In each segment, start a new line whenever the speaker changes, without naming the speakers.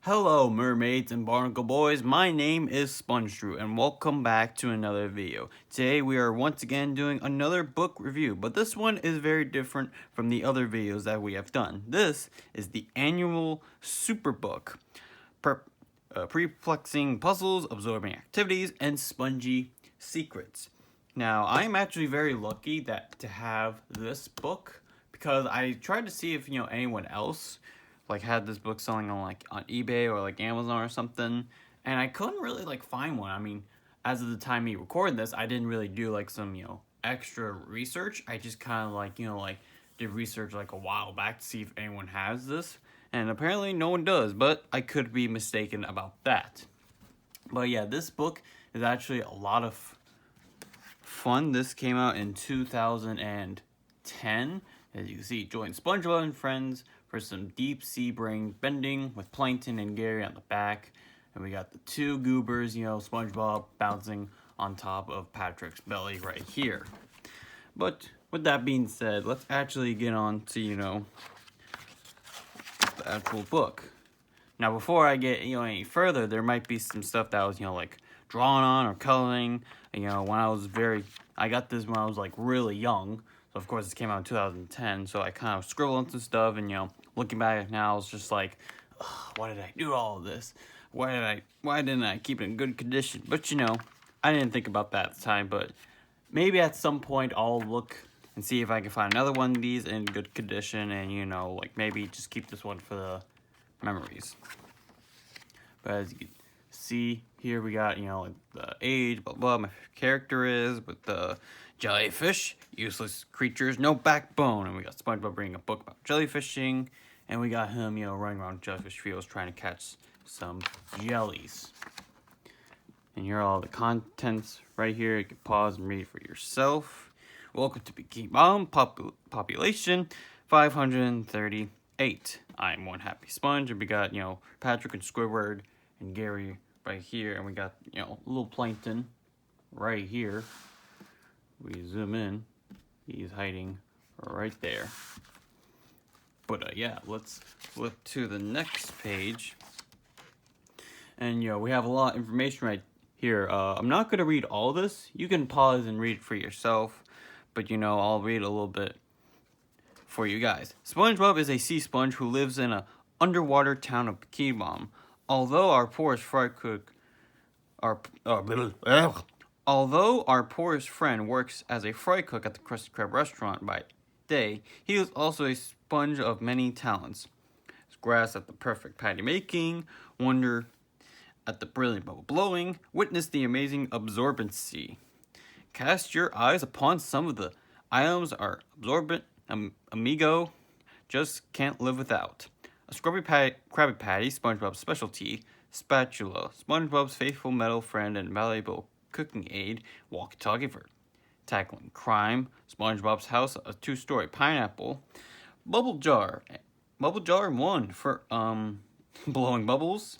Hello mermaids and barnacle boys, my name is SpongeDrew and welcome back to another video. Today we are once again doing another book review, but this one is very different from the other videos that we have done. This is the annual SuperBook, perplexing puzzles, absorbing activities, and spongy secrets. Now I'm actually very lucky to have this book because I tried to see if anyone else had this book selling on eBay or Amazon or something, and I couldn't really find one. I mean, as of the time we recorded this, I didn't really do some extra research. I just kind of did research a while back to see if anyone has this, and apparently no one does, but I could be mistaken about that. But yeah, this book is actually a lot of fun. This came out in 2010. As you can see, join SpongeBob and friends for some deep sea brain bending with Plankton and Gary on the back. And we got the two goobers, SpongeBob bouncing on top of Patrick's belly right here. But with that being said, let's actually get on to, the actual book. Now, before I get, any further, there might be some stuff that I was, drawn on or coloring. When I got this when I was, really young. So, of course, this came out in 2010, so I kind of scribbled on some stuff, and, looking back at it now, it's just why did I do all of this? Why didn't I keep it in good condition? But, I didn't think about that at the time, but maybe at some point I'll look and see if I can find another one of these in good condition, and, maybe just keep this one for the memories. But as you can see here, we got, the age, blah, blah, my character is with the jellyfish, useless creatures, no backbone. And we got SpongeBob reading a book about jellyfishing. And we got him, running around jellyfish fields trying to catch some jellies. And here are all the contents right here. You can pause and read for yourself. Welcome to Bikini Bottom, population 538. I'm one happy sponge. And we got, Patrick and Squidward and Gary right here. And we got, little Plankton right here. We zoom in, he's hiding right there. But yeah, let's flip to the next page. And we have a lot of information right here. I'm not going to read all this. You can pause and read it for yourself. But I'll read a little bit for you guys. SpongeBob is a sea sponge who lives in an underwater town of Bikini Bottom. Although our poorest friend works as a fry cook at the Krusty Krab restaurant by day, he is also a sponge of many talents. Grasp at the perfect patty making, wonder at the brilliant bubble blowing, witness the amazing absorbency. Cast your eyes upon some of the items our absorbent amigo just can't live without. A scrubby Krabby Patty, SpongeBob's specialty, spatula, SpongeBob's faithful metal friend and valuable cooking aid, walkie-talkie for tackling crime, SpongeBob's house, a 2-story pineapple, bubble jar 1 for blowing bubbles,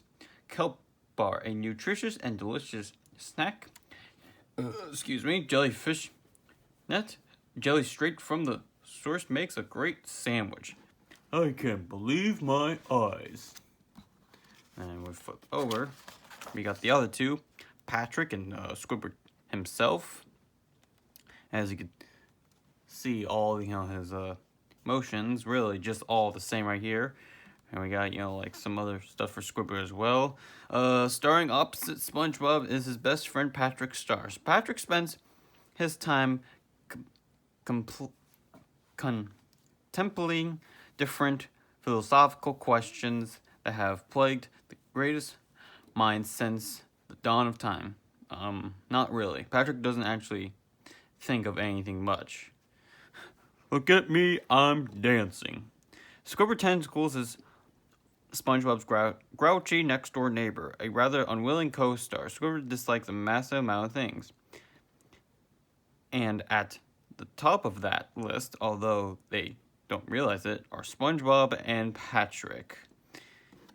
kelp bar, a nutritious and delicious snack, jellyfish net, jelly straight from the source makes a great sandwich. I can't believe my eyes. And we flip over. We got the other two, Patrick and Squidward himself. As you can see, all his motions, really just all the same right here. And we got some other stuff for Squidward as well. Starring opposite SpongeBob is his best friend Patrick Stars. Patrick spends his time contemplating different philosophical questions that have plagued the greatest minds since the dawn of time. Not really. Patrick doesn't actually think of anything much. Look at me, I'm dancing. Squidward Tentacles is SpongeBob's grouchy next-door neighbor, a rather unwilling co-star. Squidward dislikes a massive amount of things. And at the top of that list, although they don't realize it, are SpongeBob and Patrick.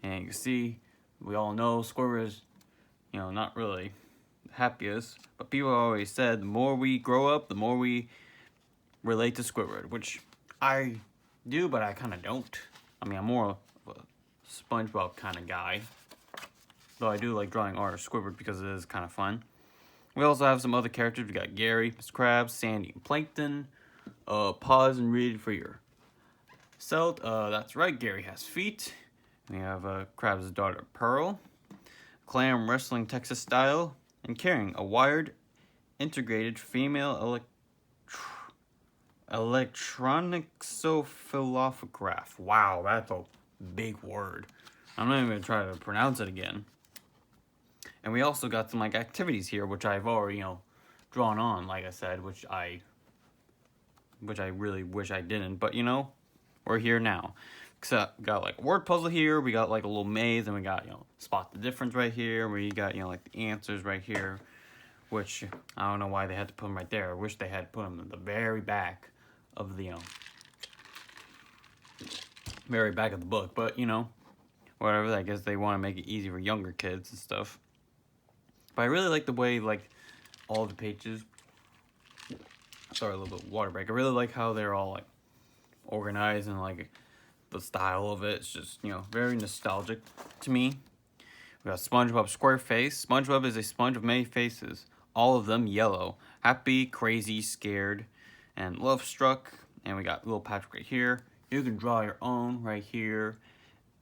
And you can see, we all know Squidward is, not really the happiest. But people always said the more we grow up, the more we relate to Squidward, which I do, but I kind of don't. I mean, I'm more of a SpongeBob kind of guy. though I do like drawing art of Squidward because it is kind of fun. We also have some other characters. We got Gary, Mr. Krabs, Sandy, and Plankton. Pause and read for yourself. That's right, Gary has feet. We have Krabs' daughter, Pearl. Clam wrestling Texas style. And carrying a wired, integrated female electronixophilograph. Wow, that's a big word. I'm not even going to try to pronounce it again. And we also got some like activities here, which I've already, drawn on, like I said, which I really wish I didn't, but we're here now. Except we got like a word puzzle here, we got like a little maze, and we got, spot the difference right here, where you got, like the answers right here, which I don't know why they had to put them right there. I wish they had put them in the very back of the, very back of the book, but whatever, I guess they want to make it easy for younger kids and stuff. But I really like the way, like, all the pages, sorry, a little bit of water break. I really like how they're all, like, organized and, like, the style of it. It's just, very nostalgic to me. We got SpongeBob SquarePants. SpongeBob is a sponge of many faces, all of them yellow. Happy, crazy, scared, and love struck. And we got little Patrick right here. You can draw your own right here.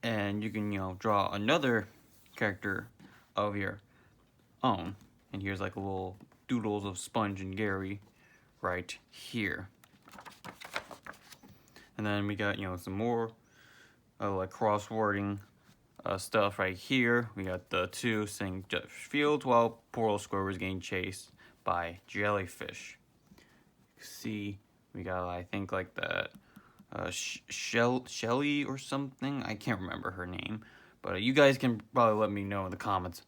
And you can, draw another character of your own. And here's like a little doodles of Sponge and Gary right here. And then we got, some more like cross-wording stuff right here. We got the two saying fields while poor old Squidward was getting chased by jellyfish. See, we got, I think, like that Shelly or something. I can't remember her name. But you guys can probably let me know in the comments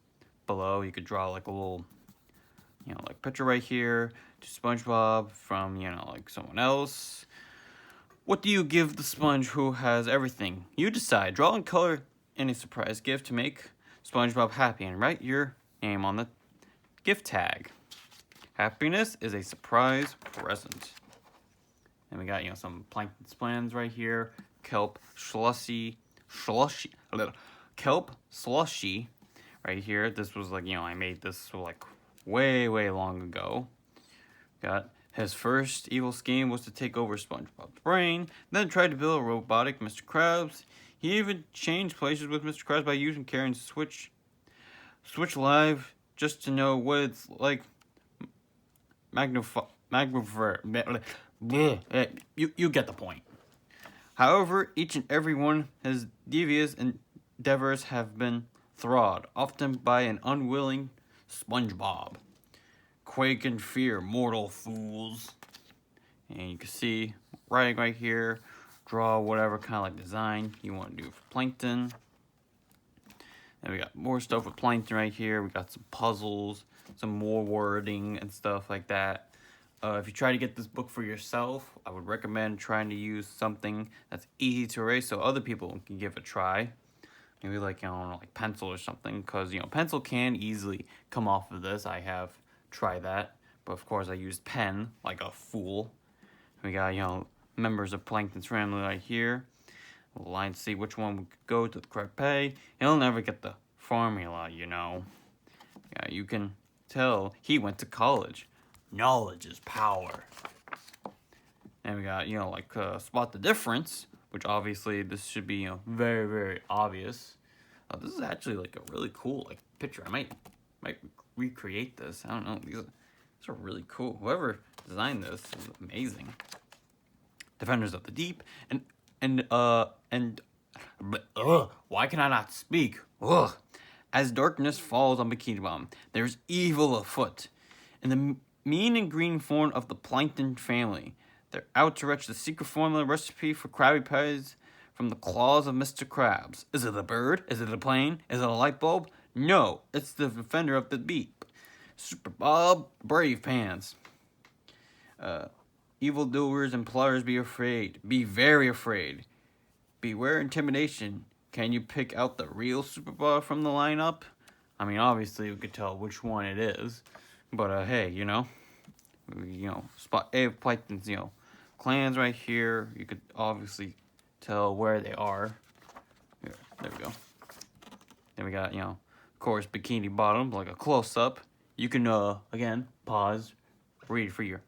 below. You could draw like a little, like picture right here to SpongeBob from, like someone else. What do you give the sponge who has everything? You decide. Draw and color any surprise gift to make SpongeBob happy and write your name on the gift tag. Happiness is a surprise present. And we got, some plankton's plans right here. Kelp slushy right here. This was like, I made this like way long ago. Got his first evil scheme was to take over SpongeBob's brain, then tried to build a robotic Mr. Krabs. He even changed places with Mr. Krabs by using Karen's Switch Live just to know what it's like. You get the point. However, each and every one of his devious endeavors have been thwarted, often by an unwilling SpongeBob. Quake in fear, mortal fools. And you can see writing right here. Draw whatever kind of like design you want to do for Plankton. And we got more stuff with Plankton right here. We got some puzzles, some more wording and stuff like that. If you try to get this book for yourself, I would recommend trying to use something that's easy to erase so other people can give it a try. Maybe like, like pencil or something, because, pencil can easily come off of this. I have tried that, but of course I used pen like a fool. We got, members of Plankton's family right here. Line to see which one would go to the correct pay. He'll never get the formula, Yeah, you can tell he went to college. Knowledge is power. And we got, like spot the difference, which obviously this should be, very obvious. This is actually like a really cool like picture. I might recreate this. I don't know. These are really cool. Whoever designed this is amazing. Defenders of the Deep why can I not speak? Ugh. As darkness falls on Bikini Bottom, there's evil afoot. In the mean and green form of the Plankton family, they're out to wrench the secret formula recipe for Krabby Patties from the claws of Mr. Krabs. Is it a bird? Is it a plane? Is it a light bulb? No, it's the defender of the deep. SuperBob SquarePants. Evildoers and plotters be afraid. Be very afraid. Beware intimidation. Can you pick out the real SuperBob from the lineup? I mean, obviously you could tell which one it is. But, hey, spot A of Plankton's, clans right here. You could obviously tell where they are. Here, there we go. Then we got, course, Bikini Bottom, like a close-up. You can, again, pause, read for yourself.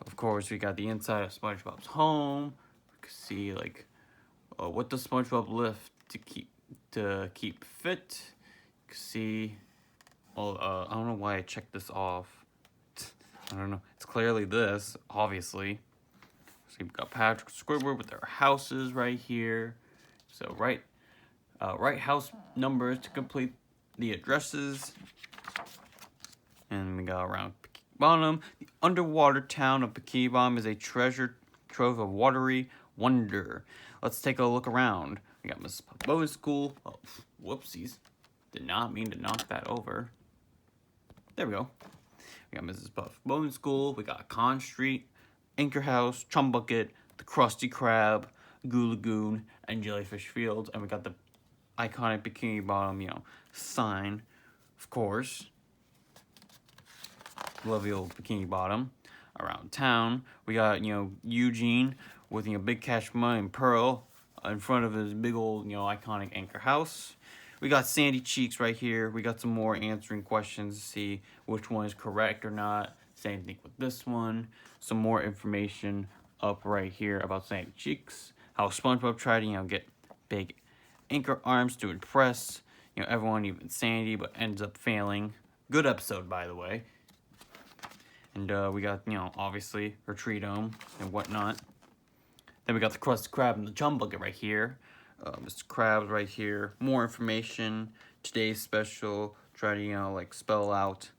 Of course, we got the inside of SpongeBob's home. We can see, like, what does SpongeBob lift to keep fit. You can see, I don't know why I checked this off. I don't know. It's clearly this, obviously. So you've got Patrick Squidward with their houses right here. So write house numbers to complete the addresses. And we got around Bikini Bottom. The underwater town of Bikini Bottom is a treasure trove of watery wonder. Let's take a look around. We got Mrs. Bowen's school. Oh, whoopsies. Did not mean to knock that over. There we go. We got Mrs. Bowen's school. We got Con Street, Anchor House, Chum Bucket, the Krusty Krab, Goo Lagoon, and Jellyfish Fields. And we got the iconic Bikini Bottom, sign, of course. Lovely old Bikini Bottom. Around town, we got, Eugene with, Big Cash Money and Pearl in front of his big old, iconic Anchor House. We got Sandy Cheeks right here. We got some more answering questions to see which one is correct or not. Same thing with this one. Some more information up right here about Sandy Cheeks. How SpongeBob tried to, get big anchor arms to impress, everyone, even Sandy, but ends up failing. Good episode, by the way. And we got, obviously, her tree dome and whatnot. Then we got the Krusty Krab and the Chum Bucket right here. Mr. Krabs right here. More information. Today's special. Try to, spell out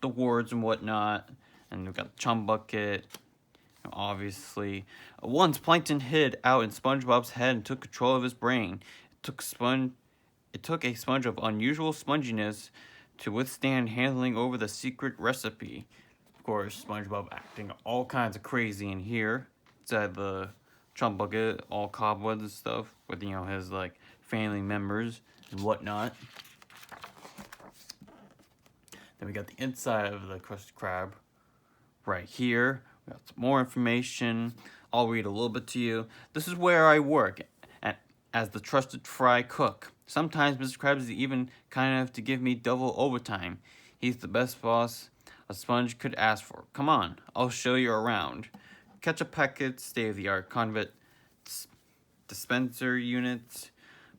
the words and whatnot. And we got the Chum Bucket. Obviously. Once Plankton hid out in SpongeBob's head and took control of his brain. It took a sponge of unusual sponginess to withstand handling over the secret recipe. Of course, SpongeBob acting all kinds of crazy in here. Inside the Chum Bucket, all cobwebs and stuff. With, his, family members and whatnot. Then we got the inside of the Krusty Krab right here. We got some more information. I'll read a little bit to you. This is where I work as the trusted fry cook. Sometimes Mr. Krabs is even kind enough to give me double overtime. He's the best boss a sponge could ask for. Come on, I'll show you around. Ketchup packets, state-of-the-art convict dispenser units.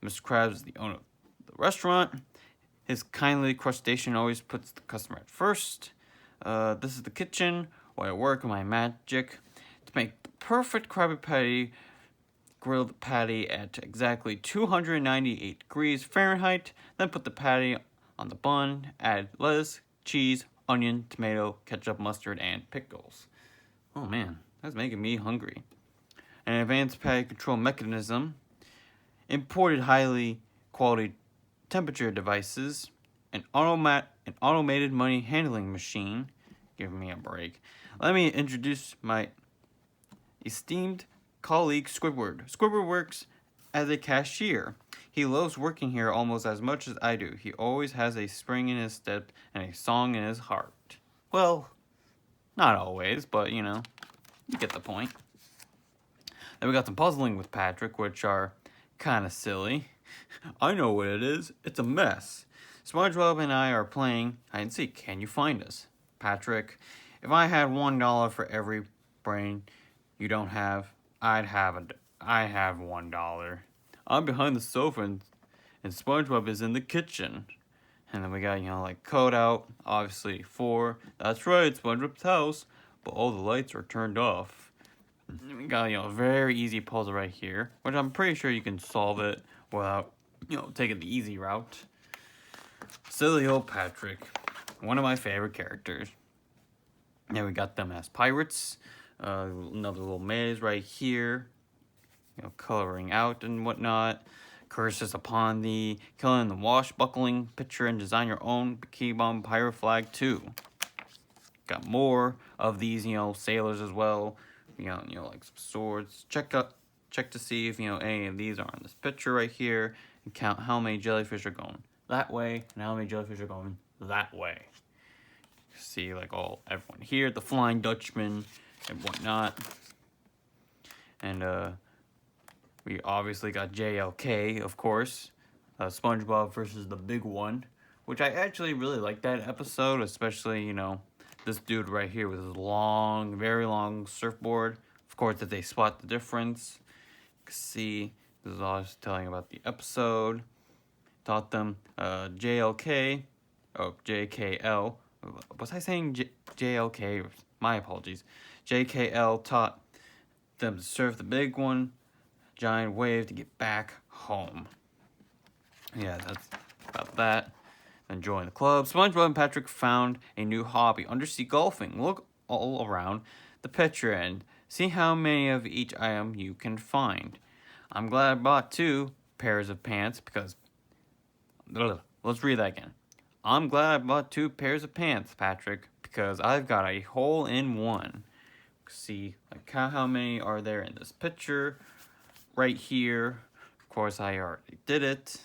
Mr. Krabs is the owner of the restaurant. His kindly crustacean always puts the customer at first. This is the kitchen where I work on my magic to make the perfect Krabby Patty. Grill the patty at exactly 298 degrees Fahrenheit. Then put the patty on the bun. Add lettuce, cheese, onion, tomato, ketchup, mustard, and pickles. Oh man, that's making me hungry. An advanced patty control mechanism. Imported highly quality temperature devices. An automated money handling machine. Give me a break. Let me introduce my esteemed colleague Squidward. Squidward works as a cashier. He loves working here almost as much as I do. He always has a spring in his step and a song in his heart. Well, not always, but you get the point. Then we got some puzzling with Patrick, which are kind of silly. I know what it is. It's a mess. SpongeBob and I are playing hide and seek. Can you find us? Patrick, if I had $1 for every brain you don't have, I have $1. I'm behind the sofa and SpongeBob is in the kitchen. And then we got, code out, obviously 4. That's right, SpongeBob's house, but all the lights are turned off. And we got, a very easy puzzle right here, which I'm pretty sure you can solve it without, taking the easy route. Silly old Patrick, one of my favorite characters. Now we got them as pirates. Another little maze right here. Coloring out and whatnot. Curses upon thee. Killing the swashbuckling picture and design your own Bikini Bottom pirate flag too. Got more of these, sailors as well. Like some swords. Check to see if, any of these are in this picture right here. And count how many jellyfish are going that way and how many jellyfish are going that way. See, everyone here, the Flying Dutchman and whatnot. And, we obviously got JLK, of course. SpongeBob versus the Big One, which I actually really like that episode, especially, this dude right here with his long, very long surfboard. Of course, if they spot the difference, you can see, this is all I was telling about the episode. Taught them JLK, JKL. Was I saying JLK? My apologies. JKL taught them to surf the big one, giant wave to get back home. Yeah, that's about that. Then join the club. SpongeBob and Patrick found a new hobby, undersea golfing. Look all around the picture and see how many of each item you can find. I'm glad I bought 2 pairs of pants because... Let's read that again. I'm glad I bought 2 pairs of pants, Patrick, because I've got a hole-in-one. See, like how many are there in this picture? Right here. Of course, I already did it.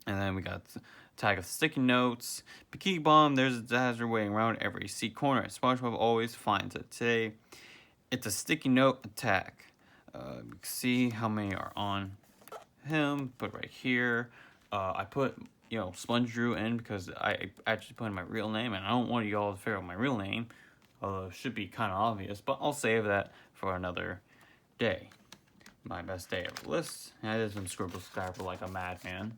And then we got the tag of sticky notes. Bikini Bomb, there's a disaster waiting around every seat corner. SpongeBob always finds it. Today, it's a sticky note attack. You can see how many are on him. Put right here. I put, Sponge Drew in because I actually put in my real name. And I don't want you all to figure out my real name. Although it should be kind of obvious. But I'll save that for another day. My best day ever list. And I did some scribble scrabble like a madman.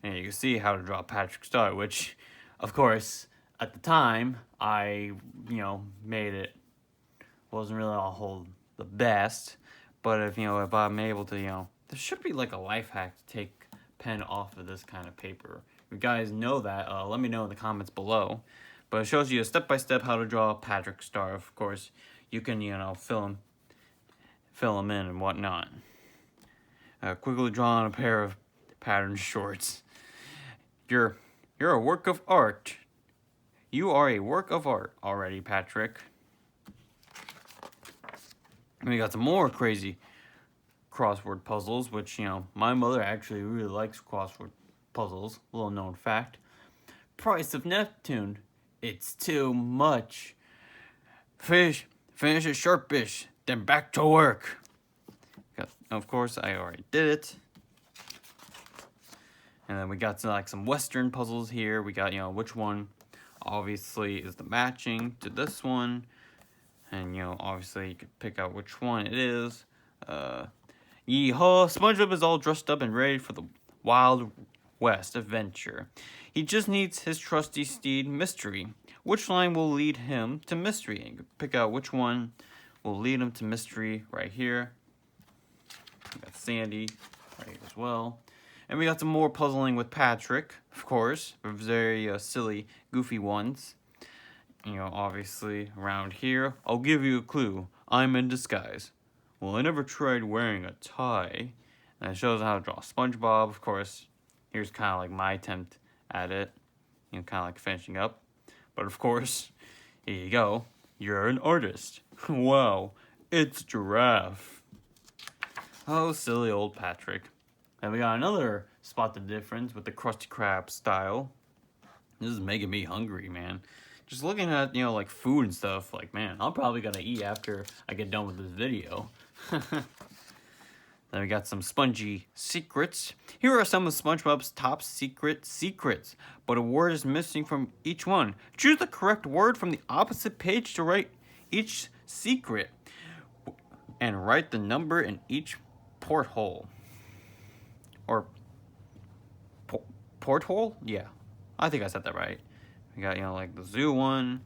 And you can see how to draw Patrick Star, which, of course, at the time, I, made it. Wasn't really all the best. But if I'm able to, there should be like a life hack to take pen off of this kind of paper. If you guys know that, let me know in the comments below. But it shows you a step-by-step how to draw Patrick Star. Of course, you can, fill him in and whatnot. Quickly draw on a pair of pattern shorts. You're a work of art. You are a work of art already, Patrick. And we got some more crazy crossword puzzles, which, my mother actually really likes crossword puzzles. Little known fact. Price of Neptune. It's too much. Finish it sharpish, then back to work. Of course, I already did it. And then we got some Western puzzles here. We got, which one obviously is the matching to this one. And, obviously you can pick out which one it is. Yeehaw! SpongeBob is all dressed up and ready for the Wild West adventure. He just needs his trusty steed, Mystery. Which line will lead him to Mystery? And you can pick out which one will lead him to Mystery right here. We got Sandy right here as well. And we got some more puzzling with Patrick, of course. Very silly, goofy ones. Obviously, around here. I'll give you a clue. I'm in disguise. Well, I never tried wearing a tie. And it shows how to draw SpongeBob, of course. Here's kind of like my attempt at it. Kind of like finishing up. But of course, here you go. You're an artist. Wow, it's Giraffe. Oh, silly old Patrick. And we got another spot the difference with the Krusty Krab style. This is making me hungry, man. Just looking at, like food and stuff, like, man, I'm probably gonna eat after I get done with this video. Then we got some spongy secrets. Here are some of SpongeBob's top secrets, but a word is missing from each one. Choose the correct word from the opposite page to write each secret, and write the number in each porthole. Or porthole? Yeah, I think I said that right. We got, like the zoo one.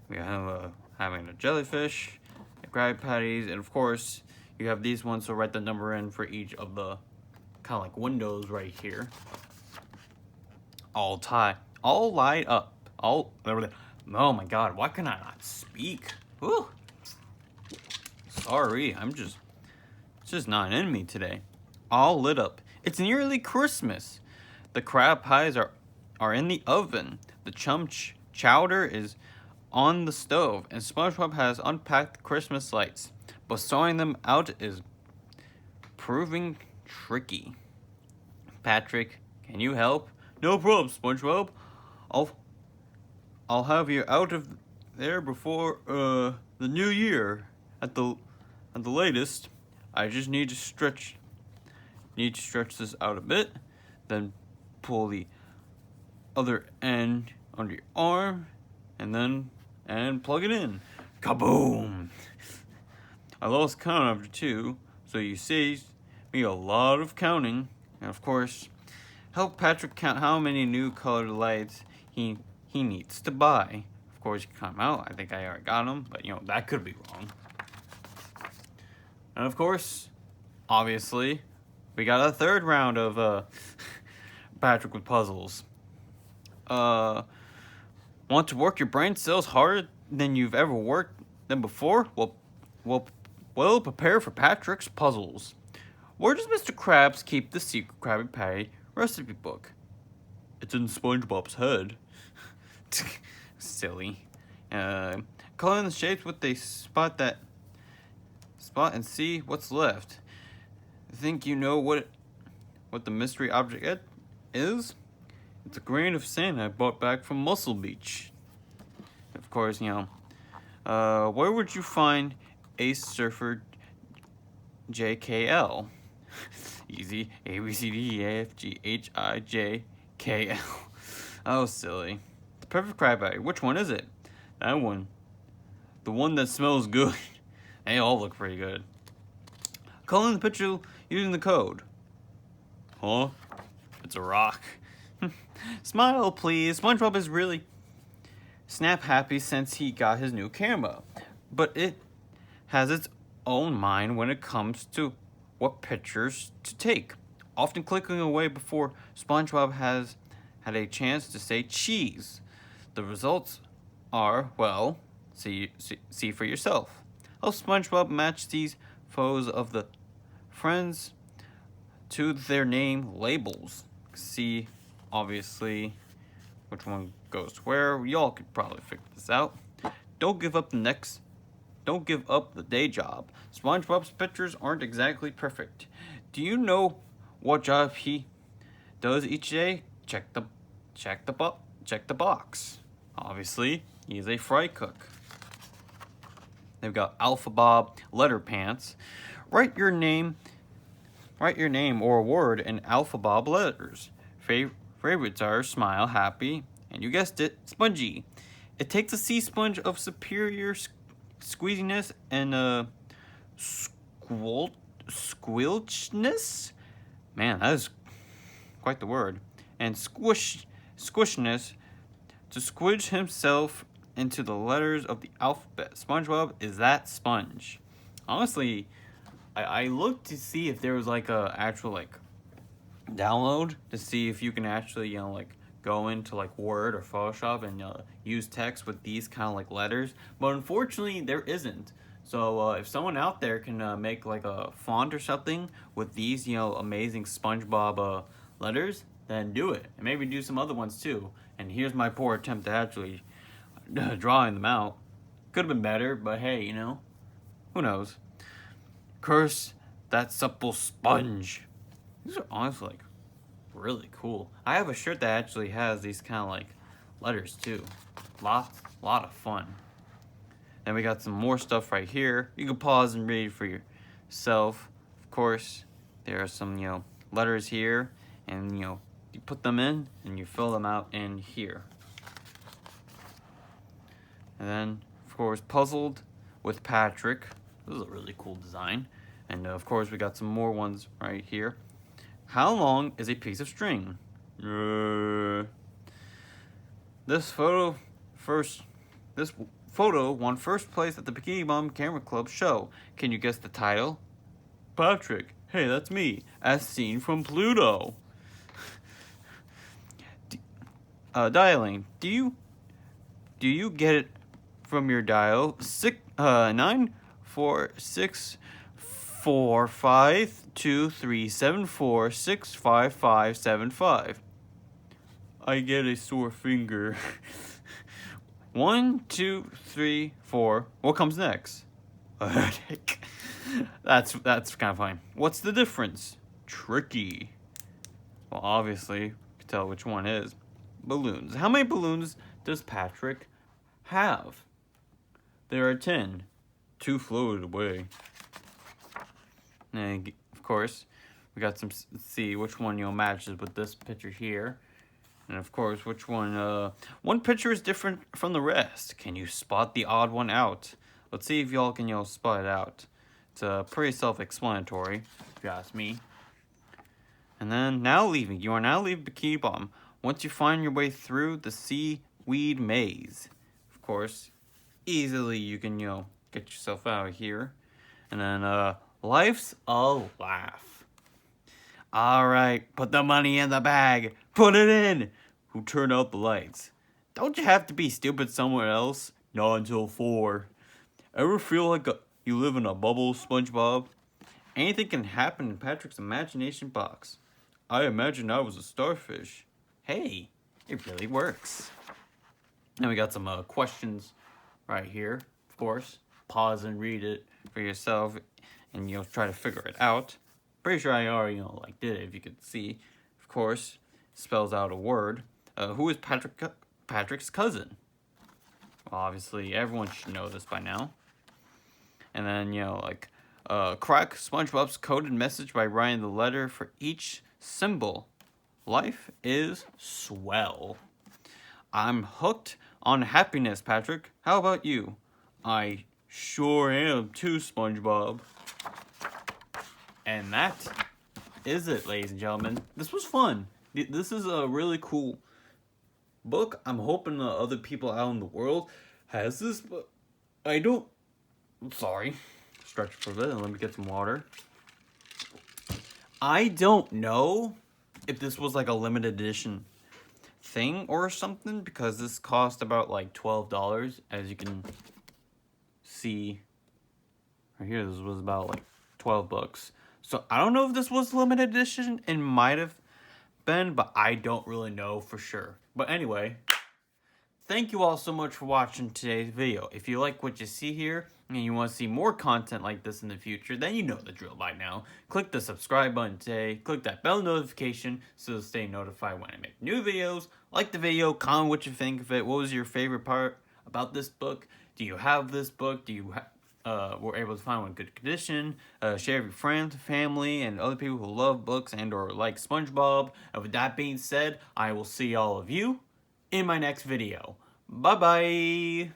We have having a jellyfish, the Krabby Patties, and of course, you have these ones, so write the number in for each of the kind of like windows right here. All light up. Oh my God, why can I not speak? Whew. Sorry, it's just not in me today. All lit up. It's nearly Christmas. The crab pies are in the oven. The chowder is on the stove, and SpongeBob has unpacked the Christmas lights, but sawing them out is proving tricky. Patrick, can you help? No problem, SpongeBob. I'll have you out of there before the new year at the latest. I just need to stretch need to stretch this out a bit. Then pull the other end under your arm, and plug it in. Kaboom! I lost count after 2, so you saved me a lot of counting. And of course, help Patrick count how many new colored lights he needs to buy. Of course, you can count them out. I think I already got them, but that could be wrong. And of course, obviously, we got a third round of Patrick with puzzles. Want to work your brain cells harder than you've ever worked them before? Well, prepare for Patrick's puzzles. Where does Mr. Krabs keep the secret Krabby Patty recipe book? It's in SpongeBob's head. Silly. Color in the shapes with a spot and see what's left. Think you know what the mystery object is? It's a grain of sand I bought back from Muscle Beach. Of course, where would you find Ace Surfer JKL? Easy. A, B, C, D, E, A, F, G, H, I, J, K, L. Oh, silly. The perfect crab patty. Which one is it? That one. The one that smells good. They all look pretty good. Color in the picture using the code. Huh? It's a rock. Smile, please. SpongeBob is really snap happy since he got his new camera. But it has its own mind when it comes to what pictures to take. Often clicking away before SpongeBob has had a chance to say cheese. The results are, well, see for yourself. Help SpongeBob match these photos of the friends to their name labels. See, obviously, which one goes where. Y'all could probably figure this out. Don't give up the day job. SpongeBob's pictures aren't exactly perfect. Do you know what job he does each day? Check the box. Obviously, he is a fry cook. They've got Alpha Bob Letter Pants. Write your name or a word in Alpha Bob letters. Favorites are Smile, Happy, and you guessed it, Spongy. It takes a sea sponge of superior squeeziness and squilchness. Man, that is quite the word. And squishness to squidge himself into the letters of the alphabet. SpongeBob is that sponge. Honestly, I looked to see if there was like a actual download to see if you can actually go into Word or Photoshop and use text with these kind of letters, but unfortunately there isn't. So if someone out there can make a font or something with these amazing SpongeBob letters, then do it, and maybe do some other ones too. And here's my poor attempt to actually drawing them out. Could have been better, but hey, who knows? Curse that supple sponge. These are honestly really cool. I have a shirt that actually has these kind of letters too. Lot of fun. Then we got some more stuff right here. You can pause and read for yourself. Of course, there are some letters here, and you put them in and you fill them out in here. And then, of course, Puzzled with Patrick. This is a really cool design. And of course, we got some more ones right here. How long is a piece of string? This photo won first place at the Bikini Bottom Camera Club show. Can you guess the title? Patrick, hey, that's me, as seen from Pluto. Dialing. Do you get it from your dial? 946452374655575. I get a sore finger. 1, 2, 3, 4. What comes next? A headache. That's kind of fine. What's the difference? Tricky. Well, obviously, you can tell which one is. Balloons. How many balloons does Patrick have? There are 10. 2 floated away. And of course, We got some, let's see which one, matches with this picture here. And of course, which one picture is different from the rest. Can you spot the odd one out? Let's see if y'all can, spot it out. It's pretty self-explanatory, if you ask me. And then, you are now leaving Bikini Bottom. Once you find your way through the seaweed maze. Of course, easily you can, get yourself out of here. And then, life's a laugh. Alright, put the money in the bag. Put it in. Who turned out the lights? Don't you have to be stupid somewhere else? Not until 4. Ever feel like you live in a bubble, SpongeBob? Anything can happen in Patrick's imagination box. I imagined I was a starfish. Hey, it really works. And we got some questions right here, of course. Pause and read it for yourself, and try to figure it out. Pretty sure I already did it. If you could see, of course, spells out a word. Who is Patrick's cousin? Well, obviously everyone should know this by now. And then crack SpongeBob's coded message by writing the letter for each symbol. Life is swell. I'm hooked on happiness, Patrick. How about you? I sure am too, SpongeBob. And that is it, ladies and gentlemen. This was fun. This is a really cool book. I'm hoping other people out in the world has this, but I don't. I'm sorry. Stretch for a bit and let me get some water. I don't know if this was like a limited edition thing or something, because this cost about like $12, as you can see right here. This was about like 12 bucks. So I don't know if this was limited edition. It might have been, but I don't really know for sure. But anyway, thank you all so much for watching today's video. If you like what you see here and you want to see more content like this in the future, then you know the drill by now. Click the subscribe button today. Click that bell notification so you'll stay notified when I make new videos. Like the video, comment what you think of it. What was your favorite part about this book? Do you have this book? Do you were able to find one in good condition? Share with your friends, family, and other people who love books and or like SpongeBob. And with that being said, I will see all of you in my next video. Bye-bye!